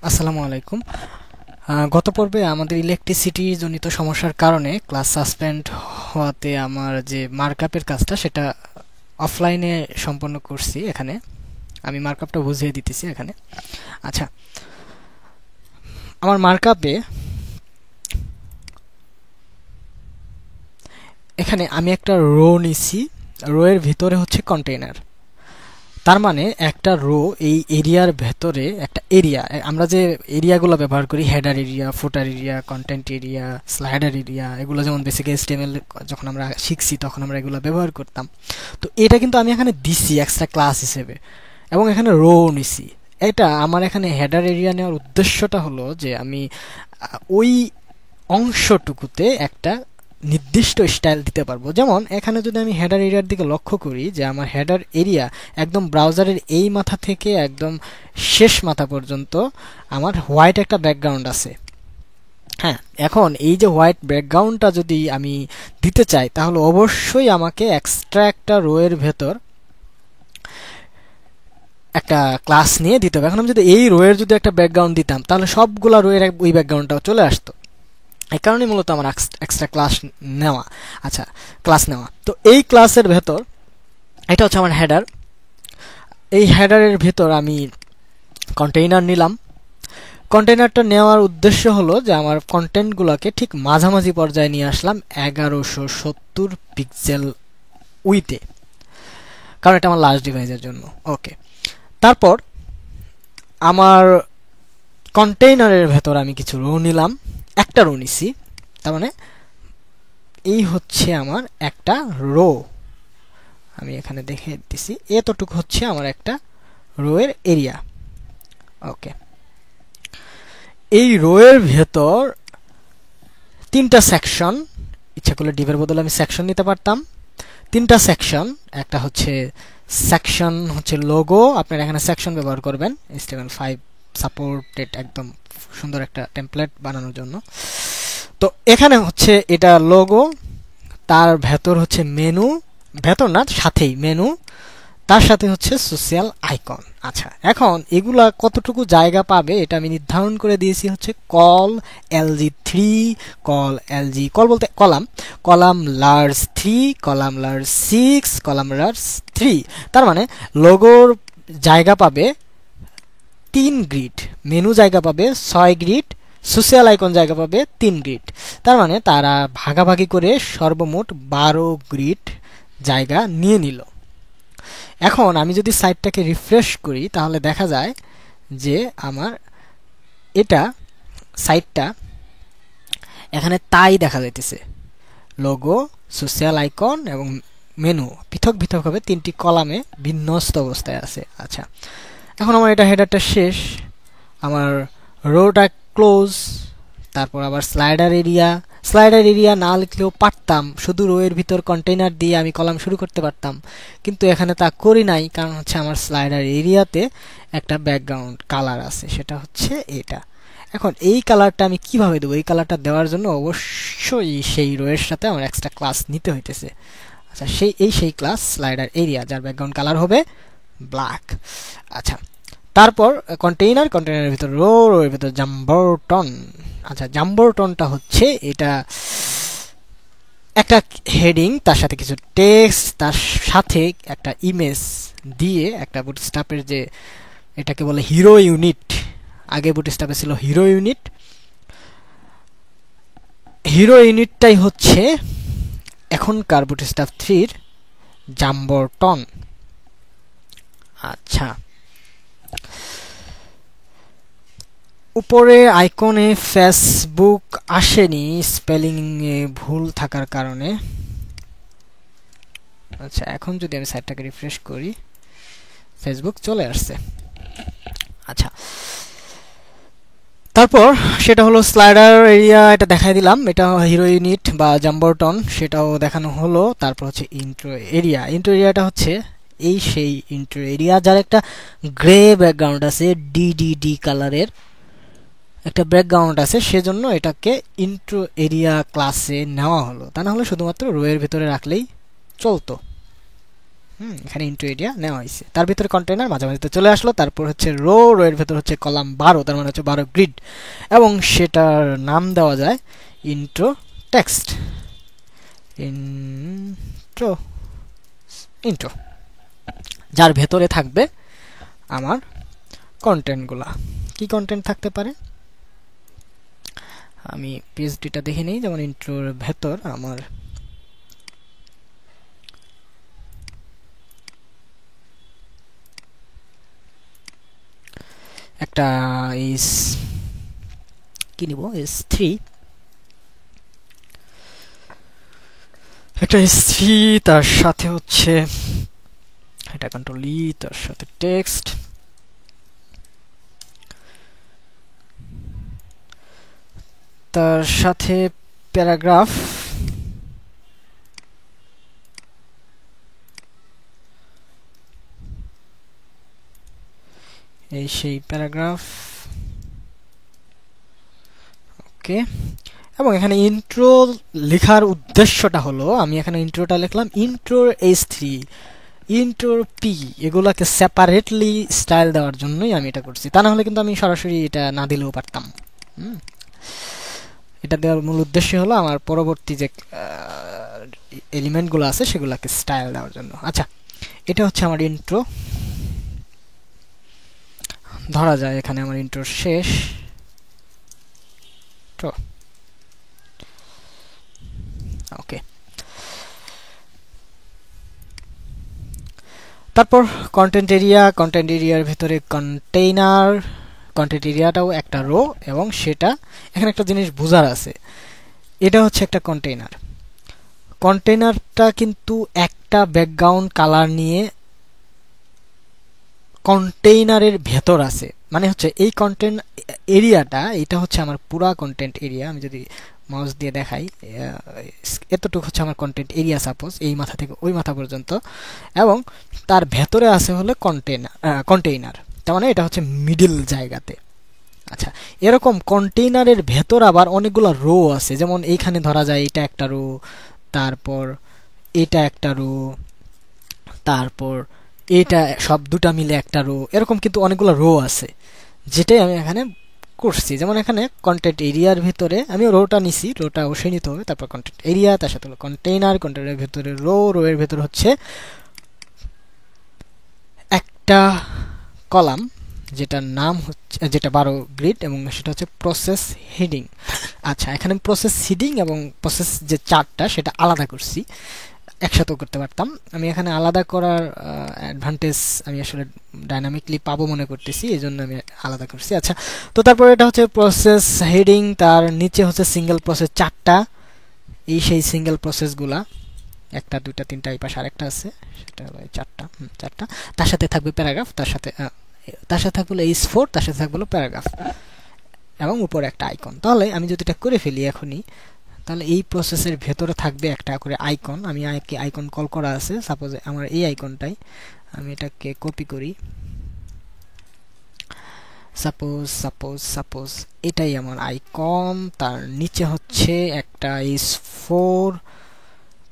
আসসালামু আলাইকুম। গত পর্বে আমাদের ইলেকট্রিসিটি জনিত সমস্যার কারণে ক্লাস সাসপেন্ড হওয়াতে আমার যে মার্কআপের কাজটা সেটা অফলাইনে সম্পন্ন করছি। এখানে আমি মার্কআপটা বুঝিয়ে দিতেছি এখানে। আচ্ছা, আমার মার্কআপে এখানে আমি একটা রো নিছি। রো এর ভিতরে হচ্ছে কন্টেইনার। তার মানে একটা রো এই এরিয়ার ভেতরে একটা এরিয়া, আমরা যে এরিয়াগুলো ব্যবহার করি, header area, footer area, content area, slider area, এগুলো যেমন বেসিক এইচটিএমএল যখন আমরা শিখছি তখন আমরা এগুলো ব্যবহার করতাম। তো এটা কিন্তু আমি এখানে দিছি এক্সট্রা ক্লাস হিসেবে, এবং এখানে রো নিছি। এটা আমার এখানে হেডার এরিয়া নেওয়ার উদ্দেশ্যটা হলো যে আমি ওই অংশটুকুতে একটা নির্দিষ্ট স্টাইল দিতে পারবো। যেমন এখানে যদি আমি হেডার এরিয়ার দিকে লক্ষ্য করি, যে আমার হেডার এরিয়া একদম ব্রাউজারের এই মাথা থেকে একদম শেষ মাথা পর্যন্ত আমার হোয়াইট একটা ব্যাকগ্রাউন্ড আছে। হ্যাঁ, এখন এই যে হোয়াইট ব্যাকগ্রাউন্ডটা যদি আমি দিতে চাই তাহলে অবশ্যই আমাকে এক্সট্রা একটা রো এর ভেতর একটা ক্লাস নিয়ে দিতে হবে। এখন আমি যদি এই রো এর যদি একটা ব্যাকগ্রাউন্ড দিতাম তাহলে সবগুলা রো এর ওই ব্যাকগ্রাউন্ডটাও চলে আসতো। এই কারণে মূলত আমার এক্সট্রা ক্লাস নেওয়া। আচ্ছা, ক্লাস নেওয়া তো এই ক্লাসের ভেতর এটা হচ্ছে আমার হেডার। এই হেডারের ভেতর আমি কন্টেইনার নিলাম। কন্টেইনারটা নেওয়ার উদ্দেশ্য হলো যে আমার কন্টেন্টগুলোকে ঠিক মাঝামাঝি পর্যায়ে নিয়ে আসলাম 1170 পিক্সেল উইতে, কারণ এটা আমার লার্জ ডিভাইসের জন্য। ওকে, তারপর আমার কন্টেইনারের ভেতর আমি কিছু রো নিলাম, একটা রো নিছি। তার মানে এই হচ্ছে আমার একটা রো। আমি এখানে দেখে দিছি, এতটুকু হচ্ছে আমার একটা রো এর এরিয়া। ওকে, এই রো এর ভেতর তিনটা সেকশন, ইচ্ছা করলে ডিভের বদলে আমি সেকশন নিতে পারতাম। তিনটা সেকশন, একটা হচ্ছে সেকশন হচ্ছে লোগো, আপনারা এখানে সেকশন ব্যবহার করবেন HTML5 সাপোর্টেড একদম সুন্দর একটা টেমপ্লেট বানানোর জন্য। তো এখানে হচ্ছে এটা লোগো, তার ভেতর হচ্ছে মেনু, ভেতর না সাথেই মেনু, তার সাথে হচ্ছে সোশ্যাল আইকন। আচ্ছা, এখন এগুলা কতটুকু জায়গা পাবে এটা আমি নির্ধারণ করে দিয়েছি হচ্ছে col LG3, col LG, col বলতে column, column large 3, column large 6, column large 3। তার মানে লোগোর জায়গা পাবে 3 গ্রিড, মেনু জায়গা পাবে 6 গ্রিড, সোশ্যাল আইকন জায়গা পাবে 3 গ্রিড। তার মানে তারা ভাগাভাগি করে সর্বমোট 12 গ্রিড জায়গা নিয়ে নিল। এখন আমি যদি সাইটটাকে রিফ্রেশ করি তাহলে দেখা যায় যে আমার এটা সাইটটা এখানে তাই দেখা যাইতেছে। লোগো, সোশ্যাল আইকন এবং মেনু পৃথক পৃথকভাবে তিনটি কলামে বিন্যস্ত অবস্থায় আছে। আচ্ছা, এখন আমার এটা হেডারটা শেষ, আমার রোটা ক্লোজ। তারপর আবার স্লাইডার এরিয়া না লিখলেও পারতাম, শুধু রো এর ভিতর কন্টেইনার দিয়ে আমি কলাম শুরু করতে পারতাম, কিন্তু এখানে তা করি নাই, কারণ হচ্ছে আমার স্লাইডার এরিয়াতে একটা ব্যাকগ্রাউন্ড কালার আছে, সেটা হচ্ছে এটা। এখন এই কালারটা আমি কিভাবে দেবো? এই কালারটা দেওয়ার জন্য অবশ্যই সেই রো এর সাথে আমার এক্সট্রা ক্লাস নিতে হইতেছে। আচ্ছা, সেই ক্লাস স্লাইডার এরিয়া, যার ব্যাকগ্রাউন্ড কালার হবে ব্ল্যাক। আচ্ছা, তারপর কন্টেইনারের ভিতর রো এর ভিতর জাম্বরটন। আচ্ছা, জাম্বরটনটা হচ্ছে এটা একটা হেডিং, তার সাথে কিছু টেক্সট, তার সাথে একটা ইমেজ দিয়ে একটা বুটস্ট্র্যাপের যে এটাকে বলে হিরো ইউনিট, আগে বুটস্ট্র্যাপে ছিল হিরো ইউনিট, হিরো ইউনিটটাই হচ্ছে এখনকার বুটস্ট্র্যাপ 3 জাম্বরটন। আচ্ছা, উপরে আইকনে ফেসবুক আসেনি স্পেলিং এ ভুল থাকার কারণে। আচ্ছা, এখন যদি আমি সাইটটাকে রিফ্রেশ করি ফেসবুক চলে আসছে। আচ্ছা, তারপর সেটা হলো স্লাইডার এরিয়া, এটা দেখাই দিলাম, এটা হিরো ইউনিট বা জাম্বরটন সেটাও দেখানো হলো। তারপর হচ্ছে ইন্ট্রো এরিয়াটা হচ্ছে এই সেই ইন্ট্রো এরিয়া, যার একটা গ্রে ব্যাকগ্রাউন্ড আছে, ডিডিডি কালারের একটা ব্যাকগ্রাউন্ড আছে, সেজন্য এটাকে ইন্ট্রো এরিয়া ক্লাসে নেওয়া হলো। তা না হলে শুধুমাত্র রো এর ভিতরে রাখলেই চলতো। এখানে ইনটু এরিয়া নেওয়া হয়েছে, তার ভিতরে কন্টেইনার মাঝামাঝি চলে আসলো, তারপর হচ্ছে রো, রো এর ভিতর হচ্ছে কলাম 12, তার মানে হচ্ছে 12 গ্রিড, এবং সেটার নাম দেওয়া যায় ইন্ট্রো টেক্সট, ইন্ট্রো ইন্ট্রো, যার ভেতরে থাকবে আমার কন্টেন্টগুলা। কি কন্টেন্ট থাকতে পারে আমি পিএইচডিটা দেখে নিই। যেমন ইন্ট্রোর ভেতর আমার একটা ইস কি নিব, S3, একটা S3, তার সাথে হচ্ছে এটা কন্ট্রোল ই, তার সাথে টেক্সট, তার সাথে প্যারাগ্রাফ, এই সেই প্যারাগ্রাফ, ওকে। এবং এখানে ইন্ট্রো লেখার উদ্দেশ্যটা হলো, আমি এখানে ইন্ট্রোটা লিখলাম ইন্ট্রোর S3, ইন্ট্রোর P, এগুলাকে সেপারেটলি স্টাইল দেওয়ার জন্যই আমি এটা করছি। তা না হলে কিন্তু আমি সরাসরি এটা না দিলেও পারতাম। এটা দেওয়ার মূল উদ্দেশ্য হলো আমার পরবর্তী যে এলিমেন্টগুলো আছে সেগুলোকে স্টাইল দেওয়ার জন্য। আচ্ছা, এটা হচ্ছে আমার ইন্ট্রো, ধরা যায় এখানে আমার ইন্ট্রোর শেষ। ওকে, তারপর কন্টেন্ট এরিয়া, কন্টেন্ট এরিয়ার ভিতরে কন্টেইনার, কন্টেন্ট এরিয়াটাও একটা রো, এবং সেটা এখানে একটা জিনিস বোঝার আছে, এটা হচ্ছে একটা কন্টেইনার। কন্টেইনারটা কিন্তু একটা ব্যাকগ্রাউন্ড কালার নিয়ে কন্টেইনারের ভেতর আছে, মানে হচ্ছে এই কন্টেন্ট এরিয়াটা, এটা হচ্ছে আমার পুরা কন্টেন্ট এরিয়া। আমি যদি মাউস দিয়ে দেখাই, এতটুকু হচ্ছে আমার কন্টেন্ট এরিয়া, সাপোজ এই মাথা থেকে ওই মাথা পর্যন্ত, এবং তার ভেতরে আছে হলো কন্টেইনার, তার মানে এটা হচ্ছে মিডল জায়গাতে। আচ্ছা, এরকম কন্টেইনারের ভেতর আবার অনেকগুলো রো আছে, যেমন এইখানে ধরা যায় এটা একটা রো, তারপর এটা একটা রো, তারপর এটা, সব দুটা মিলে একটা রো, এরকম কিন্তু অনেকগুলো রো আছে, যেটাই আমি এখানে করছি। যেমন এখানে কন্টেন্ট এরিয়ার ভিতরে আমি রোটা নিছি, রোটা অবশ্যই নিতে হবে, তারপর কন্টেন্ট এরিয়া, তার সাথে হলো কন্টেইনার, কন্টেইনারের ভিতরে রো, রো এর ভিতরে হচ্ছে একটা কলাম, যেটার নাম হচ্ছে, যেটা 12 গ্রিড, এবং সেটা হচ্ছে প্রসেস হেডিং। আচ্ছা, এখানে প্রসেস হেডিং এবং প্রসেস যে চার্টটা সেটা আলাদা করছি, একসাথেও করতে পারতাম। আমি এখানে আলাদা করার অ্যাডভান্টেজ আমি আসলে ডাইনামিকলি পাবো মনে করতেছি, এই জন্য আমি আলাদা করছি। আচ্ছা, তো তারপরে এটা হচ্ছে প্রসেস হেডিং, তার নিচে হচ্ছে সিঙ্গেল প্রসেস চারটা, এই সেই সিঙ্গেল প্রসেসগুলা, একটা দুইটা তিনটা, এই পাশে আরেকটা আছে, সেটা হলো চারটা, চারটা। তার সাথে থাকবে প্যারাগ্রাফ, তার সাথে থাকবে হলো H4, তার সাথে থাকবে হলো প্যারাগ্রাফ, এবং উপরে একটা আইকন। তাহলে আমি যদি এটা করে ফেলি এখনই, তাহলে এই প্রসেসের ভেতরে থাকবে একটা করে আইকন। আমি আইকন কল করা আছে, সাপোজ আমার এই আইকনটাই, আমি এটাকে কপি করি, সাপোজ এটাই আমার আইকন। তার নিচে হচ্ছে একটা H4,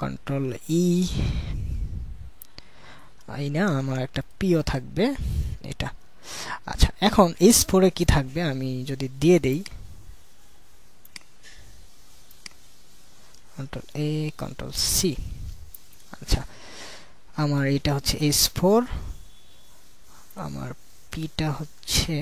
কন্ট্রোল ই, না, আমার একটা পিও থাকবে এটা। আচ্ছা, এখন H4 এ কি থাকবে আমি যদি দিয়ে দেই, কন্ট্রোল এ, কন্ট্রোল সি। আচ্ছা, আমার এটা হচ্ছে S4, আমার পিটা হচ্ছে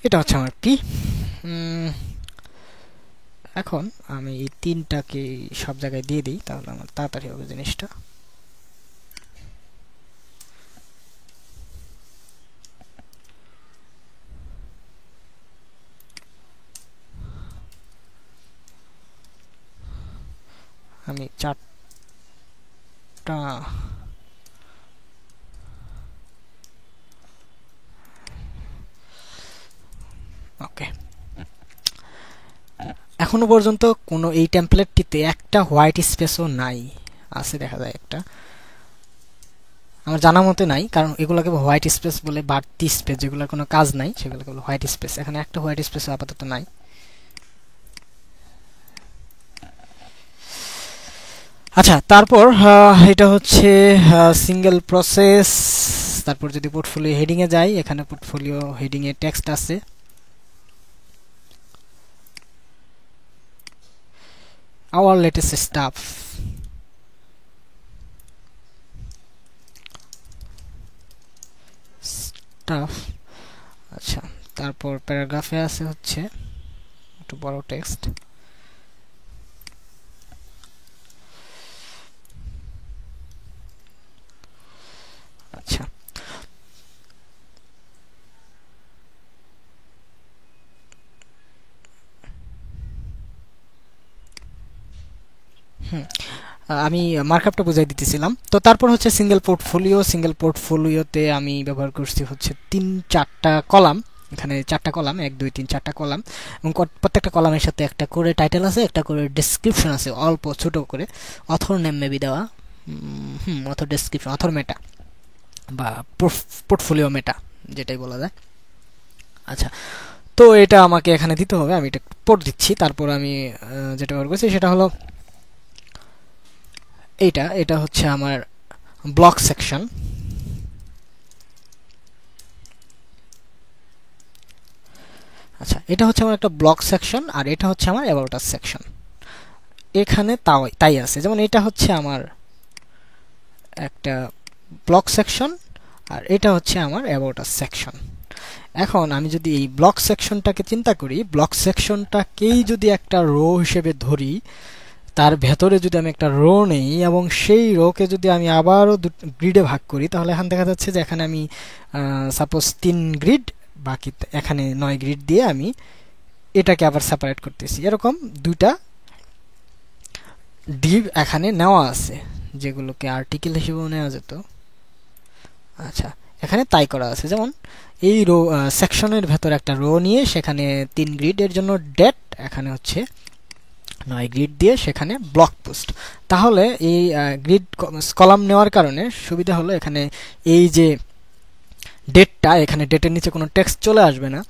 এটা হচ্ছে আমার পি। এখন আমি এই তিনটাকে সব জায়গায় দিয়ে দিই, তাহলে আমার তাড়াতাড়ি হবে জিনিসটা। আমি চারটা ওকে, এখনো পর্যন্ত কোনো এই টেমপ্লেটটিতে একটা হোয়াইট স্পেসও নাই, আছে দেখা যায় একটা। আমার জানা মতে নাই, কারণ এগুলোকে হোয়াইট স্পেস বলে, বাড়তি স্পেস যেগুলোর কোনো কাজ নাই সেগুলোকে বলে হোয়াইট স্পেস। এখানে একটা হোয়াইট স্পেস আপাতত নাই। আচ্ছা, তারপর এটা হচ্ছে সিঙ্গেল প্রসেস। তারপর যদি পোর্টফোলিও হেডিং এ যাই, এখানে পোর্টফোলিও হেডিং এ টেক্সট আছে। our latest stuff, আচ্ছা, তারপর প্যারাগ্রাফে আছে হচ্ছে একটু বড় টেক্সট। আচ্ছা, আমি মার্কআপটা বুঝাই দিতেছিলাম। তো তারপর হচ্ছে সিঙ্গেল পোর্টফোলিও। সিঙ্গেল পোর্টফোলিওতে আমি ব্যবহার করছি হচ্ছে 3-4টা কলাম। এখানে 4টা কলাম, 1 2 3 4টা কলাম, এবং প্রত্যেকটা কলামের সাথে একটা করে টাইটেল আছে, একটা করে ডেসক্রিপশন আছে, অল্প ছোট করে, অথর নেম মেবি দেওয়া, অথর ডেসক্রিপশন, অথর মেটা বা পোর্টফোলিও মেটা যেটাই বলা যায়। আচ্ছা, তো এটা আমাকে এখানে দিতে হবে, আমি এটা পড়ে দিচ্ছি। তারপর আমি যেটা ব্যবহার করছি সেটা হলো এটা হচ্ছে আমার ব্লক সেকশন। আচ্ছা, এটা হচ্ছে আমার একটা ব্লক সেকশন, আর এটা হচ্ছে আমার অ্যাবাউট আস সেকশন। এখানে তাই আছে, যেমন এটা হচ্ছে আমার একটা ব্লক সেকশন, আর এটা হচ্ছে আমার অ্যাবাউট আস সেকশন। এখন আমি যদি এই ব্লক সেকশনটাকে চিন্তা করি, ব্লক সেকশনটাকেই যদি একটা রো হিসেবে ধরি, তার ভেতরে যদি আমি একটা রো নেই এবং সেই রোকে যদি আমি আবারও গ্রিডে ভাগ করি, তাহলে এখানে দেখা যাচ্ছে যে এখানে আমি সাপোজ 3 গ্রিড, বাকি এখানে 9 গ্রিড দিয়ে আমি এটাকে আবার সেপারেট করতেছি। এরকম 2টা ডিভ এখানে নেওয়া আছে, যেগুলোকে আর্টিকেল হিসেবেও নেওয়া যেত। আচ্ছা, এখানে তাই করা আছে, যেমন এই রো সেকশনের ভেতর একটা রো নিয়ে সেখানে 3 গ্রিড এর জন্য ডেট, এখানে হচ্ছে 9 গ্রিড দিয়ে সেখানে ব্লক পোস্ট। তাহলে এই গ্রিড কলাম নেওয়ার কারণে সুবিধা হলো, এখানে এই যে ডেটটা, এখানে ডেটের নিচে কোনো টেক্সট চলে আসবে না,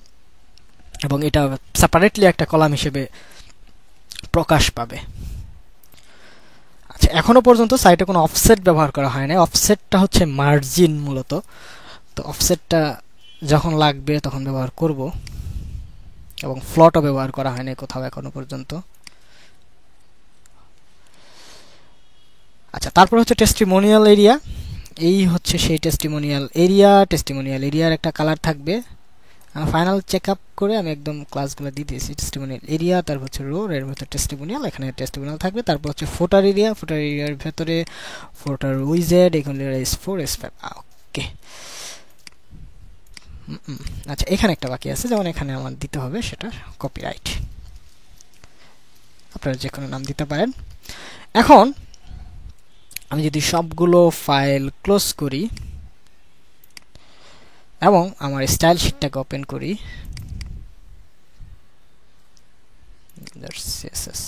এবং এটা সেপারেটলি একটা কলাম হিসেবে প্রকাশ পাবে। আচ্ছা, এখনো পর্যন্ত সাইটে কোনো অফসেট ব্যবহার করা হয় না। অফসেটটা হচ্ছে মার্জিন মূলত, তো অফসেটটা যখন লাগবে তখন ব্যবহার করব, এবং ফ্লটও ব্যবহার করা হয় না কোথাও এখনো পর্যন্ত। আচ্ছা, তারপর হচ্ছে টেস্টিমোনিয়াল এরিয়া। এই হচ্ছে সেই টেস্টিমোনিয়াল এরিয়া। টেস্টিমোনিয়াল এরিয়ার একটা কালার থাকবে। ফাইনাল চেক আপ করে আমি একদম ক্লাসগুলো দিয়ে দিয়েছি। টেস্টিমোনিয়াল এরিয়া, তারপর হচ্ছে রো, এর ভেতরে টেস্টিমোনিয়াল, এখানে টেস্টিমোনিয়াল থাকবে। তারপর হচ্ছে ফোটার এরিয়া, ফোটার এরিয়ার ভেতরে ফোটার উইজেড, এখানে S4 S5। ওকে, আচ্ছা, এখানে একটা বাকি আছে, যেমন এখানে আমার দিতে হবে সেটা কপিরাইট। আপনারা যে কোনো নাম দিতে পারেন। এখন আমি যদি সবগুলো ফাইল ক্লোজ করি এবং আমার স্টাইল শীটটাকে ওপেন করি, CSS,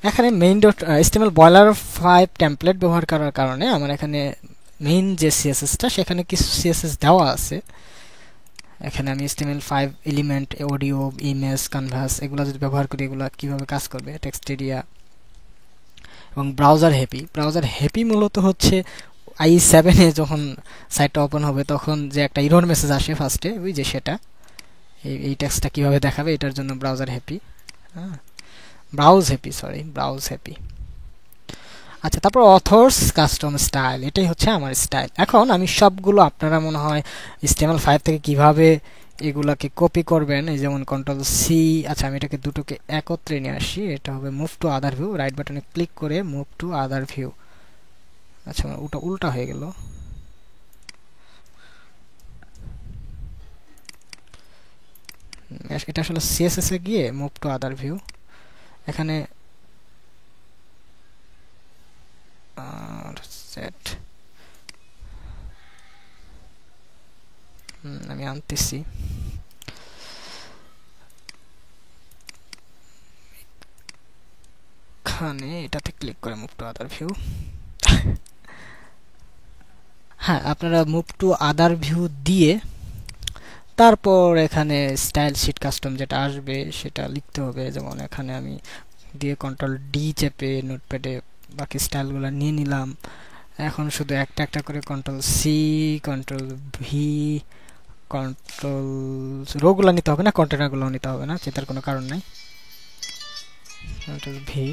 এখানে main dot HTML boiler 5 template ব্যবহার করার কারণে আমার এখানে মেইন যে CSSটা, সেখানে কিছু CSS দেওয়া আছে। এখানে আমি HTML5 element, audio, image, canvas এগুলো যদি ব্যবহার করি, এগুলো কিভাবে কাজ করবে, টেক্সট এরিয়া এবং ব্রাউজার হ্যাপি। ব্রাউজার হ্যাপি মূলত হচ্ছে i7 এ যখন সাইটটা ওপেন হবে তখন যে একটা এরর মেসেজ আসে ফার্স্টে, ওই যে সেটা, এই টেক্সটটা কিভাবে দেখাবে, এটার জন্য ব্রাউজার হ্যাপি, ব্রাউজ হ্যাপি। আচ্ছা, তারপর অথর্স কাস্টম স্টাইল, এটাই হচ্ছে আমার স্টাইল। এখন আমি সবগুলো, আপনারা মনে হয় HTML5 থেকে কিভাবে এগুলাকে কপি করবেন, এই যেমন Ctrl+C। আচ্ছা, আমি এটাকে দুটোকে একত্রে নিয়ে আসি, এটা হবে move to other view, right বাটনে ক্লিক করে মুভ টু আদার ভিউ। আচ্ছা, ওটা উল্টা হয়ে গেল। এটা আসলে CSS এ গিয়ে মুভ টু আদার ভিউ, এখানে সেট আমি আনতেছি। এখানে এটাতে ক্লিক করে মুভ টু আদার ভিউ। হ্যাঁ, আপনারা মুভ টু আদার ভিউ দিয়ে তারপর এখানে স্টাইল শিট কাস্টম যেটা আসবে সেটা লিখতে হবে। যেমন এখানে আমি দিয়ে কন্ট্রোল ডি চেপে নোটপ্যাডে বাকি স্টাইলগুলো নিয়ে নিলাম। এখন শুধু একটা একটা করে control C, control V, control রোগুলো নিতে হবে না, কন্টেনারগুলো নিতে হবে না, চেতার কোনো কারণ নাই। কন্ট্রোল ভি,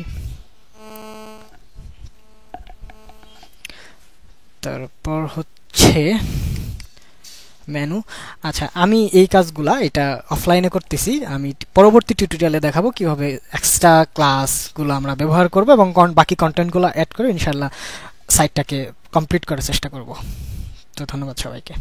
তারপর হচ্ছে মেনু। আচ্ছা, আমি এই কাজগুলা এটা অফলাইনে করতেছি, আমি পরবর্তী টিউটোরিয়ালে দেখাবো কিভাবে এক্সট্রা ক্লাসগুলো আমরা ব্যবহার করব এবং বাকি কন্টেন্টগুলো অ্যাড করে ইনশাল্লাহ সাইটটাকে কমপ্লিট করার চেষ্টা করব। তো ধন্যবাদ সবাইকে।